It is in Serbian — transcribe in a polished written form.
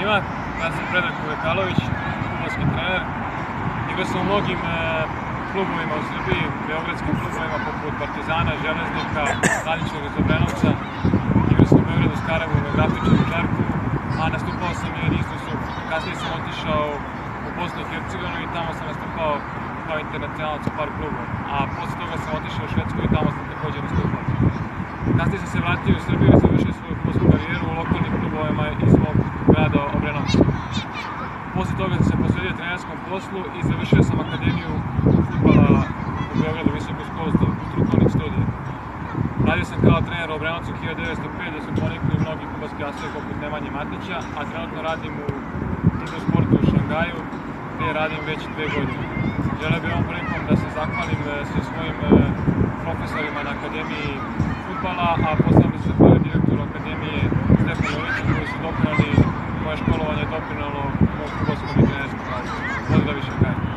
svima, ja sam Predrag Kuvekalović, fudbalski trener. Igrao sam u mnogim klubovima u Srbiji, beogradskim klubovima poput Partizana, Železnika, Radničkog iz Obrenovca. Igrao sam u Beogradu, Skarajevu, Grafičaru, Žarku, a nastupao sam i u Jedinstvu Sup. Kasnije sam otišao u Bosnu i Hercegovinu i tamo sam nastupao kao internacionalac u par klubova. A posle toga sam otišao u Švedsku i tamo sam također nastupao. Kasnije sam se vratio u Srbiju i završio svoju fudbalsku karijeru u lokalnim klubovima iz mog grada Obrenovca. Posle toga sam se posvetio trenerskom poslu i završio sam Akademiju fudbala u Beogradu, visoku školu strukovnih studija. Radio sam kao trener u Obrenovcu 1905, da su ponikli mnogi fudbalski asovi poput Nemanje Matića, a trenutno radim u Intersportu u Šangaju, gde radim već 2 godine. Želeo bih ovom prilikom da se zahvalim svim svojim profesorima na Akademiji fudbala, a posebno bih se zahvalio direktoru Akademije Stefanu Joviću, koji su doprinali moje školovanje, doprinalo mog fudbalskom i trenerskom radu. Pozdrav više Šangaju.